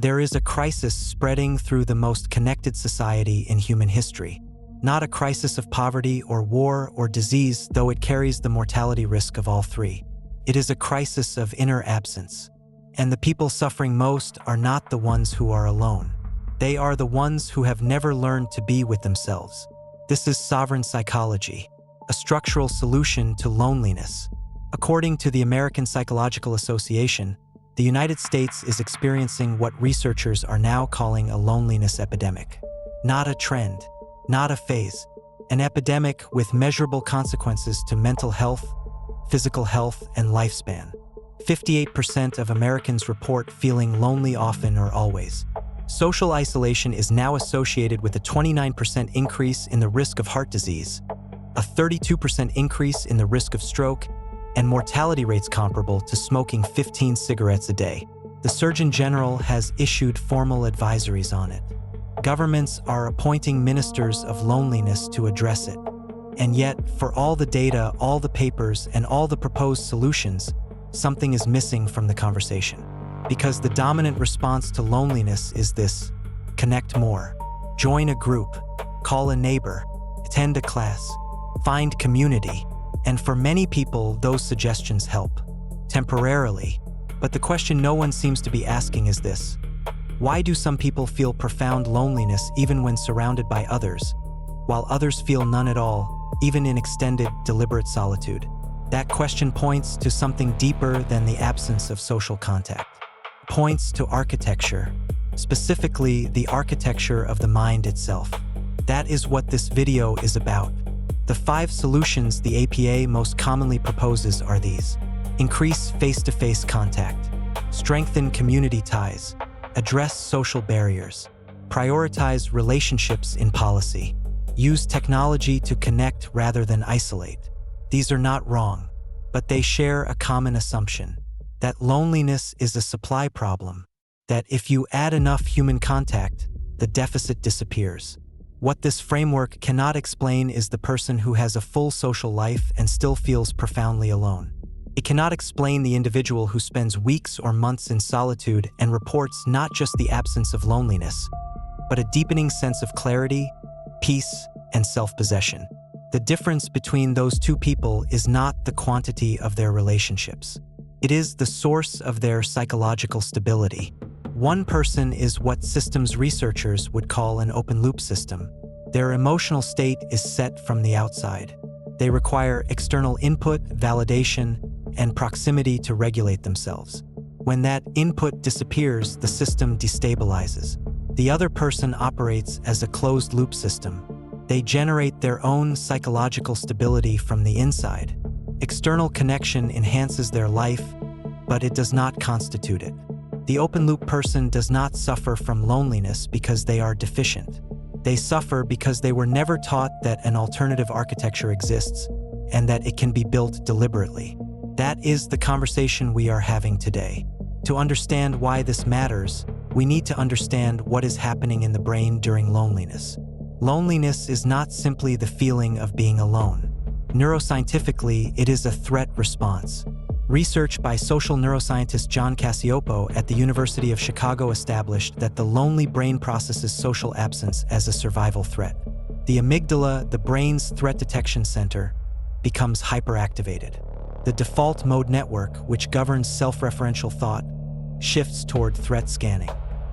There is a crisis spreading through the most connected society in human history. Not a crisis of poverty or war or disease, though it carries the mortality risk of all three. It is a crisis of inner absence. And the people suffering most are not the ones who are alone. They are the ones who have never learned to be with themselves. This is sovereign psychology, a structural solution to loneliness. According to the American Psychological Association, the United States is experiencing what researchers are now calling a loneliness epidemic. Not a trend, not a phase, an epidemic with measurable consequences to mental health, physical health, and lifespan. 58% of Americans report feeling lonely often or always. Social isolation is now associated with a 29% increase in the risk of heart disease, a 32% increase in the risk of stroke, and mortality rates comparable to smoking 15 cigarettes a day. The Surgeon General has issued formal advisories on it. Governments are appointing ministers of loneliness to address it. And yet, for all the data, all the papers, and all the proposed solutions, something is missing from the conversation. Because the dominant response to loneliness is this: connect more, join a group, call a neighbor, attend a class, find community. And for many people, those suggestions help, temporarily. But the question no one seems to be asking is this: why do some people feel profound loneliness even when surrounded by others, while others feel none at all, even in extended, deliberate solitude? That question points to something deeper than the absence of social contact. It points to architecture, specifically the architecture of the mind itself. That is what this video is about. The 5 solutions the APA most commonly proposes are these: increase face-to-face contact, strengthen community ties, address social barriers, prioritize relationships in policy, use technology to connect rather than isolate. These are not wrong, but they share a common assumption: that loneliness is a supply problem, that if you add enough human contact, the deficit disappears. What this framework cannot explain is the person who has a full social life and still feels profoundly alone. It cannot explain the individual who spends weeks or months in solitude and reports not just the absence of loneliness, but a deepening sense of clarity, peace, and self-possession. The difference between those two people is not the quantity of their relationships. It is the source of their psychological stability. One person is what systems researchers would call an open-loop system. Their emotional state is set from the outside. They require external input, validation, and proximity to regulate themselves. When that input disappears, the system destabilizes. The other person operates as a closed-loop system. They generate their own psychological stability from the inside. External connection enhances their life, but it does not constitute it. The open-loop person does not suffer from loneliness because they are deficient. They suffer because they were never taught that an alternative architecture exists and that it can be built deliberately. That is the conversation we are having today. To understand why this matters, we need to understand what is happening in the brain during loneliness. Loneliness is not simply the feeling of being alone. Neuroscientifically, it is a threat response. Research by social neuroscientist John Cacioppo at the University of Chicago established that the lonely brain processes social absence as a survival threat. The amygdala, the brain's threat detection center, becomes hyperactivated. The default mode network, which governs self-referential thought, shifts toward threat scanning.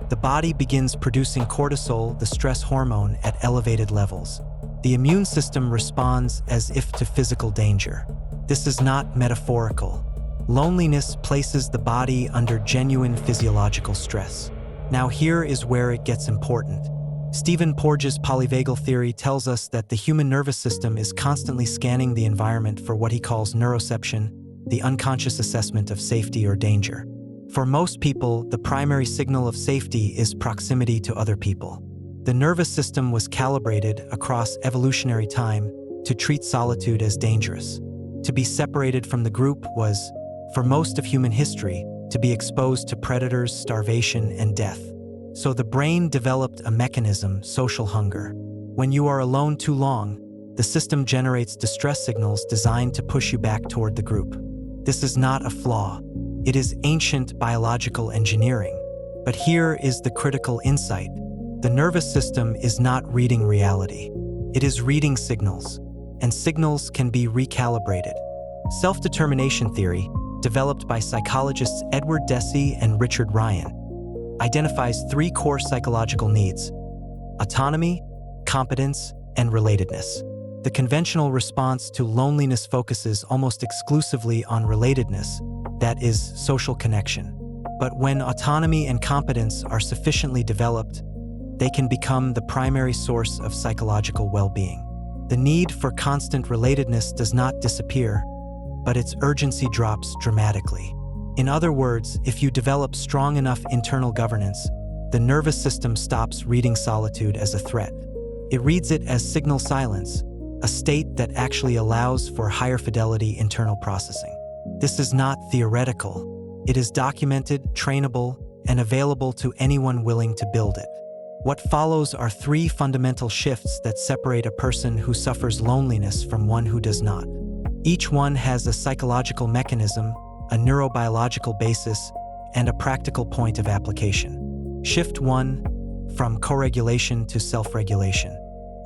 The body begins producing cortisol, the stress hormone, at elevated levels. The immune system responds as if to physical danger. This is not metaphorical. Loneliness places the body under genuine physiological stress. Now here is where it gets important. Stephen Porges' Polyvagal Theory tells us that the human nervous system is constantly scanning the environment for what he calls neuroception, the unconscious assessment of safety or danger. For most people, the primary signal of safety is proximity to other people. The nervous system was calibrated across evolutionary time to treat solitude as dangerous. To be separated from the group was, for most of human history, to be exposed to predators, starvation, and death. So the brain developed a mechanism, social hunger. When you are alone too long, the system generates distress signals designed to push you back toward the group. This is not a flaw. It is ancient biological engineering. But here is the critical insight. The nervous system is not reading reality. It is reading signals, and signals can be recalibrated. Self-determination theory, developed by psychologists Edward Deci and Richard Ryan, identifies 3 core psychological needs: autonomy, competence, and relatedness. The conventional response to loneliness focuses almost exclusively on relatedness, that is, social connection. But when autonomy and competence are sufficiently developed, they can become the primary source of psychological well-being. The need for constant relatedness does not disappear, but its urgency drops dramatically. In other words, if you develop strong enough internal governance, the nervous system stops reading solitude as a threat. It reads it as signal silence, a state that actually allows for higher fidelity internal processing. This is not theoretical. It is documented, trainable, and available to anyone willing to build it. What follows are 3 fundamental shifts that separate a person who suffers loneliness from one who does not. Each one has a psychological mechanism, a neurobiological basis, and a practical point of application. Shift 1: from co-regulation to self-regulation.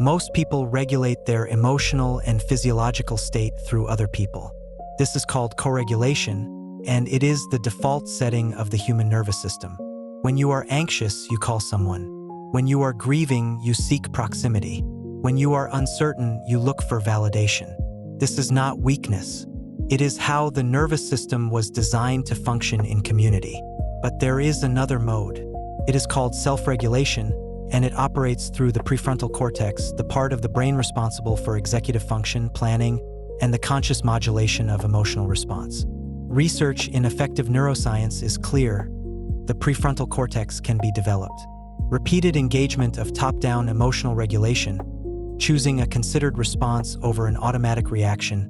Most people regulate their emotional and physiological state through other people. This is called co-regulation, and it is the default setting of the human nervous system. When you are anxious, you call someone. When you are grieving, you seek proximity. When you are uncertain, you look for validation. This is not weakness. It is how the nervous system was designed to function in community. But there is another mode. It is called self-regulation, and it operates through the prefrontal cortex, the part of the brain responsible for executive function, planning, and the conscious modulation of emotional response. Research in effective neuroscience is clear. The prefrontal cortex can be developed. Repeated engagement of top-down emotional regulation, choosing a considered response over an automatic reaction,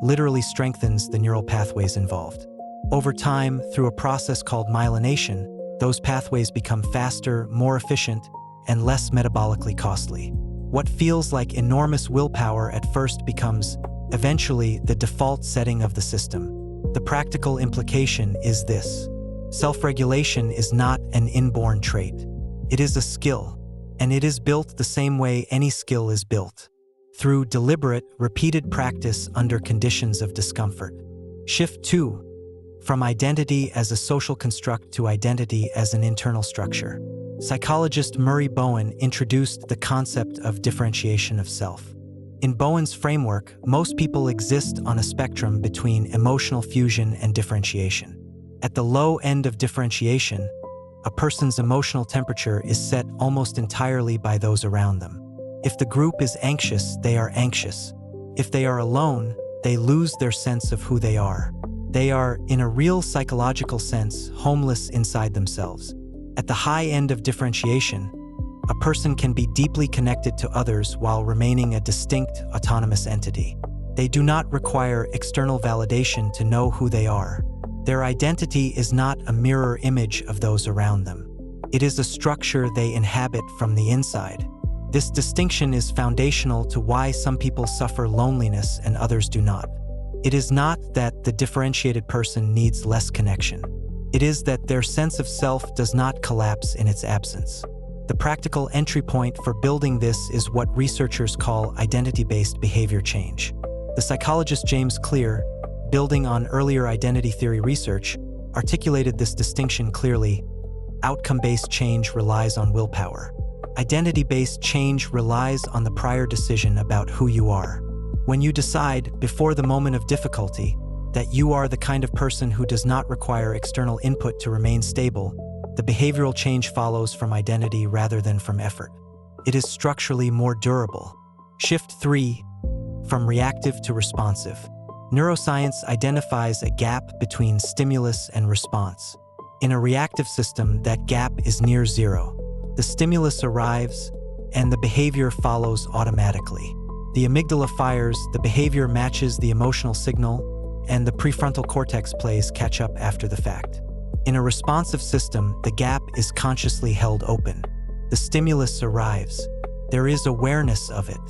literally strengthens the neural pathways involved. Over time, through a process called myelination, those pathways become faster, more efficient, and less metabolically costly. What feels like enormous willpower at first becomes, eventually, the default setting of the system. The practical implication is this: self-regulation is not an inborn trait. It is a skill, and it is built the same way any skill is built, through deliberate, repeated practice under conditions of discomfort. Shift 2: from identity as a social construct to identity as an internal structure. Psychologist Murray Bowen introduced the concept of differentiation of self. In Bowen's framework, most people exist on a spectrum between emotional fusion and differentiation. At the low end of differentiation, a person's emotional temperature is set almost entirely by those around them. If the group is anxious, they are anxious. If they are alone, they lose their sense of who they are. They are, in a real psychological sense, homeless inside themselves. At the high end of differentiation, a person can be deeply connected to others while remaining a distinct, autonomous entity. They do not require external validation to know who they are. Their identity is not a mirror image of those around them. It is a structure they inhabit from the inside. This distinction is foundational to why some people suffer loneliness and others do not. It is not that the differentiated person needs less connection. It is that their sense of self does not collapse in its absence. The practical entry point for building this is what researchers call identity-based behavior change. The psychologist James Clear, building on earlier identity theory research, articulated this distinction clearly. Outcome-based change relies on willpower. Identity-based change relies on the prior decision about who you are. When you decide, before the moment of difficulty, that you are the kind of person who does not require external input to remain stable, the behavioral change follows from identity rather than from effort. It is structurally more durable. Shift 3: from reactive to responsive. Neuroscience identifies a gap between stimulus and response. In a reactive system, that gap is near zero. The stimulus arrives, and the behavior follows automatically. The amygdala fires, the behavior matches the emotional signal, and the prefrontal cortex plays catch up after the fact. In a responsive system, the gap is consciously held open. The stimulus arrives. There is awareness of it.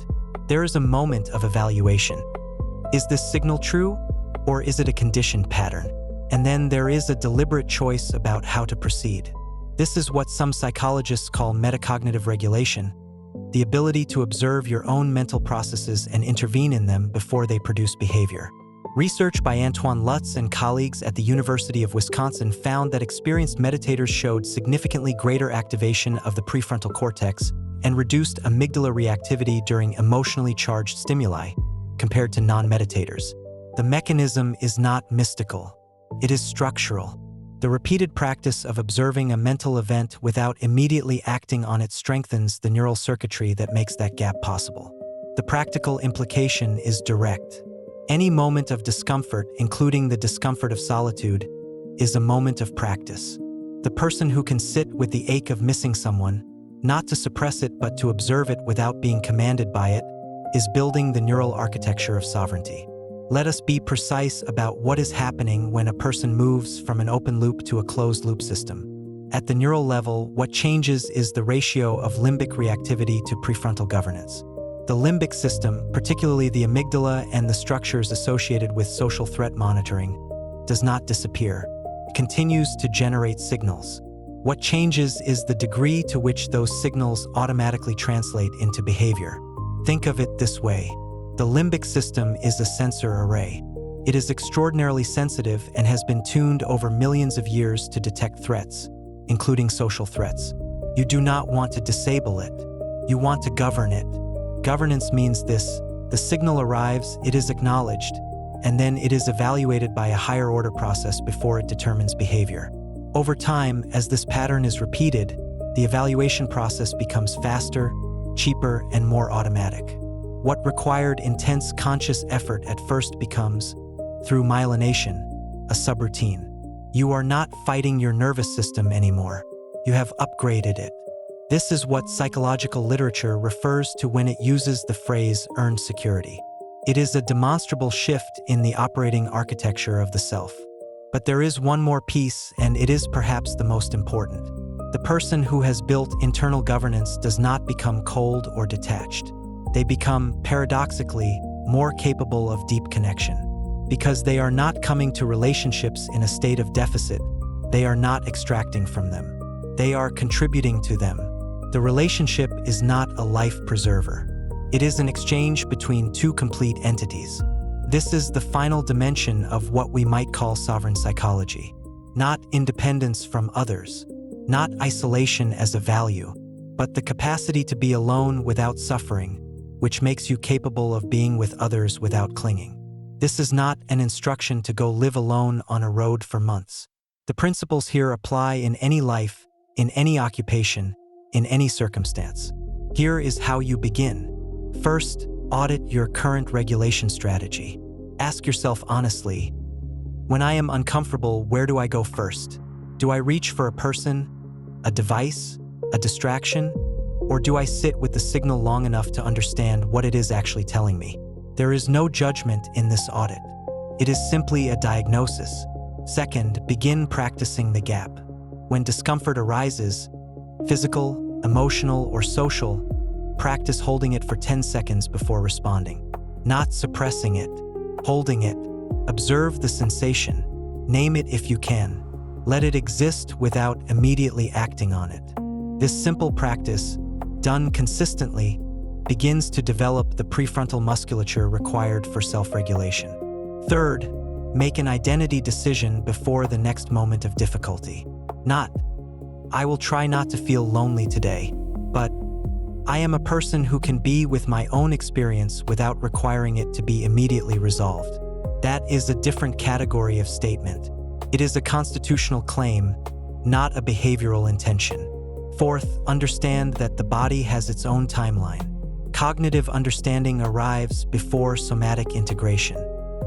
There is a moment of evaluation. Is this signal true, or is it a conditioned pattern? And then there is a deliberate choice about how to proceed. This is what some psychologists call metacognitive regulation, the ability to observe your own mental processes and intervene in them before they produce behavior. Research by Antoine Lutz and colleagues at the University of Wisconsin found that experienced meditators showed significantly greater activation of the prefrontal cortex and reduced amygdala reactivity during emotionally charged stimuli, compared to non-meditators. The mechanism is not mystical. It is structural. The repeated practice of observing a mental event without immediately acting on it strengthens the neural circuitry that makes that gap possible. The practical implication is direct. Any moment of discomfort, including the discomfort of solitude, is a moment of practice. The person who can sit with the ache of missing someone, not to suppress it but to observe it without being commanded by it, is building the neural architecture of sovereignty. Let us be precise about what is happening when a person moves from an open loop to a closed loop system. At the neural level, what changes is the ratio of limbic reactivity to prefrontal governance. The limbic system, particularly the amygdala and the structures associated with social threat monitoring, does not disappear. It continues to generate signals. What changes is the degree to which those signals automatically translate into behavior. Think of it this way. The limbic system is a sensor array. It is extraordinarily sensitive and has been tuned over millions of years to detect threats, including social threats. You do not want to disable it. You want to govern it. Governance means this: the signal arrives, it is acknowledged, and then it is evaluated by a higher order process before it determines behavior. Over time, as this pattern is repeated, the evaluation process becomes faster, cheaper, and more automatic. What required intense conscious effort at first becomes, through myelination, a subroutine. You are not fighting your nervous system anymore. You have upgraded it. This is what psychological literature refers to when it uses the phrase earned security. It is a demonstrable shift in the operating architecture of the self. But there is one more piece, and it is perhaps the most important. The person who has built internal governance does not become cold or detached. They become, paradoxically, more capable of deep connection. Because they are not coming to relationships in a state of deficit, they are not extracting from them. They are contributing to them. The relationship is not a life preserver. It is an exchange between two complete entities. This is the final dimension of what we might call sovereign psychology. Not independence from others, not isolation as a value, but the capacity to be alone without suffering, which makes you capable of being with others without clinging. This is not an instruction to go live alone on a road for months. The principles here apply in any life, in any occupation, in any circumstance. Here is how you begin. First, audit your current regulation strategy. Ask yourself honestly, when I am uncomfortable, where do I go first? Do I reach for a person, a device, a distraction? Or do I sit with the signal long enough to understand what it is actually telling me? There is no judgment in this audit. It is simply a diagnosis. Second, begin practicing the gap. When discomfort arises, physical, emotional, or social, practice holding it for 10 seconds before responding. Not suppressing it, holding it. Observe the sensation. Name it if you can. Let it exist without immediately acting on it. This simple practice, done consistently, begins to develop the prefrontal musculature required for self-regulation. Third, make an identity decision before the next moment of difficulty. Not, I will try not to feel lonely today, but I am a person who can be with my own experience without requiring it to be immediately resolved. That is a different category of statement. It is a constitutional claim, not a behavioral intention. Fourth, understand that the body has its own timeline. Cognitive understanding arrives before somatic integration.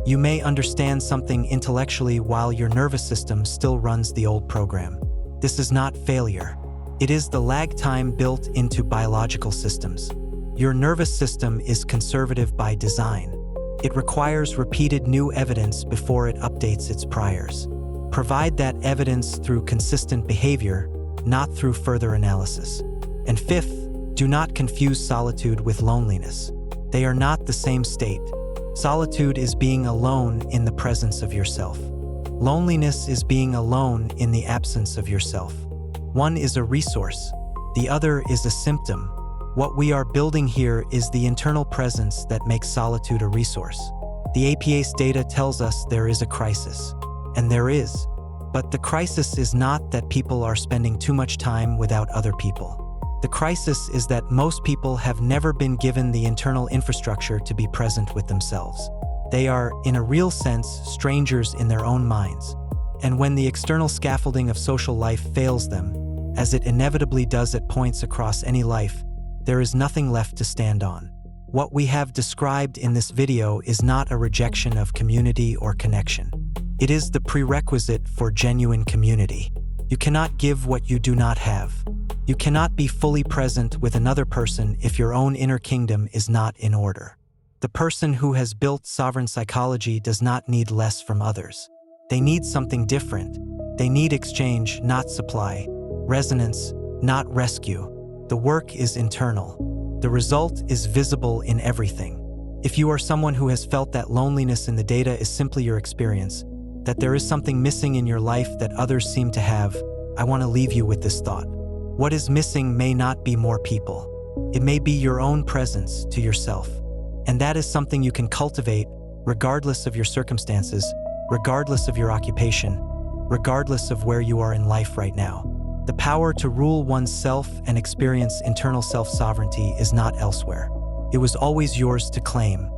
You may understand something intellectually while your nervous system still runs the old program. This is not failure. It is the lag time built into biological systems. Your nervous system is conservative by design. It requires repeated new evidence before it updates its priors. Provide that evidence through consistent behavior, not through further analysis. And fifth, do not confuse solitude with loneliness. They are not the same state. Solitude is being alone in the presence of yourself. Loneliness is being alone in the absence of yourself. One is a resource, the other is a symptom. What we are building here is the internal presence that makes solitude a resource. The APA's data tells us there is a crisis, and there is. But the crisis is not that people are spending too much time without other people. The crisis is that most people have never been given the internal infrastructure to be present with themselves. They are, in a real sense, strangers in their own minds. And when the external scaffolding of social life fails them, as it inevitably does at points across any life, there is nothing left to stand on. What we have described in this video is not a rejection of community or connection. It is the prerequisite for genuine community. You cannot give what you do not have. You cannot be fully present with another person if your own inner kingdom is not in order. The person who has built sovereign psychology does not need less from others. They need something different. They need exchange, not supply. Resonance, not rescue. The work is internal. The result is visible in everything. If you are someone who has felt that loneliness in the data is simply your experience, that there is something missing in your life that others seem to have, I want to leave you with this thought. What is missing may not be more people. It may be your own presence to yourself. And that is something you can cultivate regardless of your circumstances, regardless of your occupation, regardless of where you are in life right now. The power to rule oneself and experience internal self-sovereignty is not elsewhere. It was always yours to claim.